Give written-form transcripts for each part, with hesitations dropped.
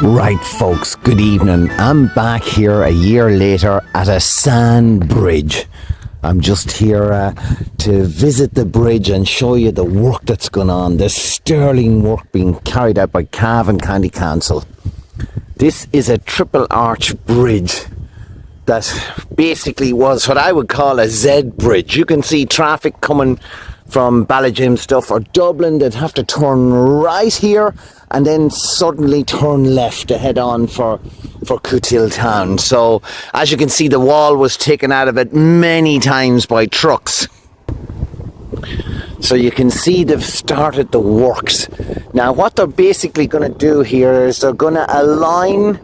Right folks, good evening. I'm back here a year later at Assan Bridge. I'm just here to visit the bridge and show you the work that's going on. The sterling work being carried out by Cavan County Council. This is a triple arch bridge that basically was what I would call a Z bridge. You can see traffic coming from Ballyjamesduff or Dublin. They'd have to turn right here and then suddenly turn left to head on for Cootill town. So as you can see, the wall was taken out of it many times by trucks. So you can see they've started the works. Now what they're basically going to do here is they're going to align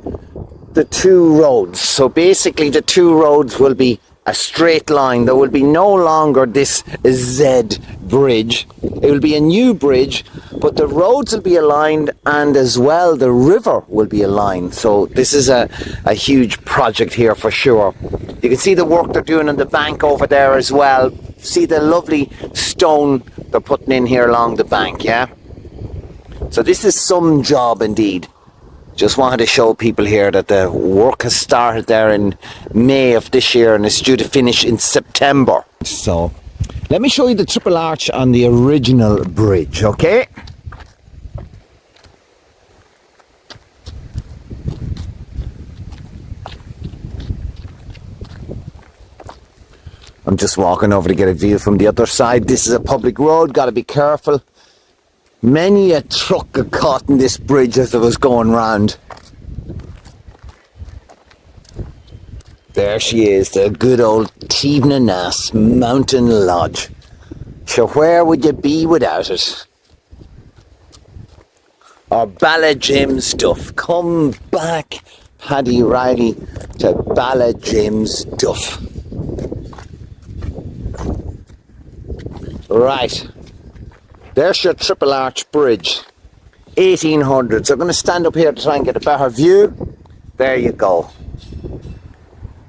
the two roads. So basically the two roads will be a straight line. There will be no longer this Z bridge. It will be a new bridge, but the roads will be aligned, and as well the river will be aligned. So this is a huge project here for sure. You can see the work they're doing on the bank over there as well. See the lovely stone they're putting in here along the bank, yeah? So this is some job indeed. Just wanted to show people here that the work has started there in May of this year and it's due to finish in September. So let me show you the triple arch on the original bridge, okay? I'm just walking over to get a view from the other side. This is a public road, got to be careful. Many a truck got caught in this bridge as it was going round. There she is, the good old Cavan Mountain Lodge. So where would you be without it? Or Ballyjamesduff. Come back, Paddy Riley, to Ballyjamesduff. Right. There's your triple arch bridge, 1800s. So I'm going to stand up here to try and get a better view. There you go.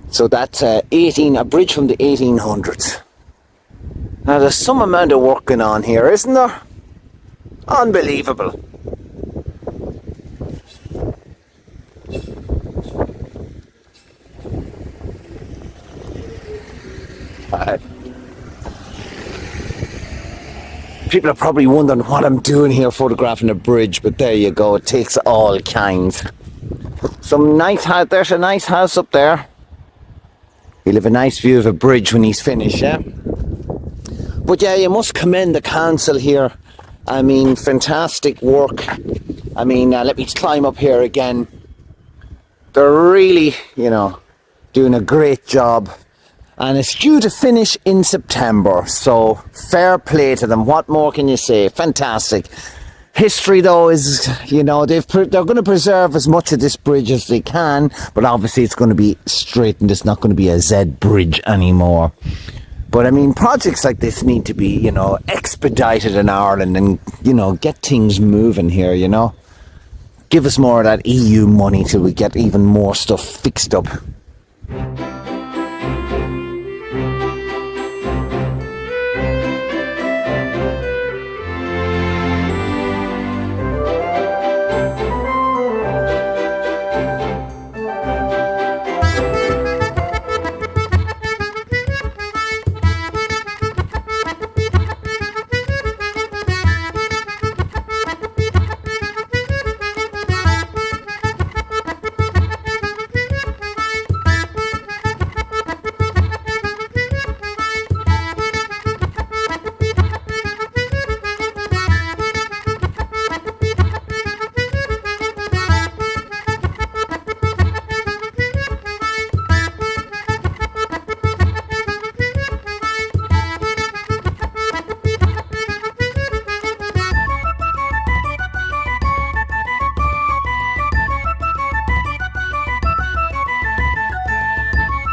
So that's a bridge from the 1800s. Now there's some amount of work going on here, isn't there? Unbelievable. People are probably wondering what I'm doing here photographing a bridge, but there you go, it takes all kinds. Some nice house, there's a nice house up there. He'll have a nice view of a bridge when he's finished, yeah? But yeah, you must commend the council here. I mean, fantastic work. I mean, let me climb up here again. They're really, doing a great job. And it's due to finish in September, so fair play to them. What more can you say? Fantastic. History, though, is, they're going to preserve as much of this bridge as they can, but obviously it's going to be straightened. It's not going to be a Z bridge anymore. But, I mean, projects like this need to be, expedited in Ireland and, get things moving here, Give us more of that EU money till we get even more stuff fixed up.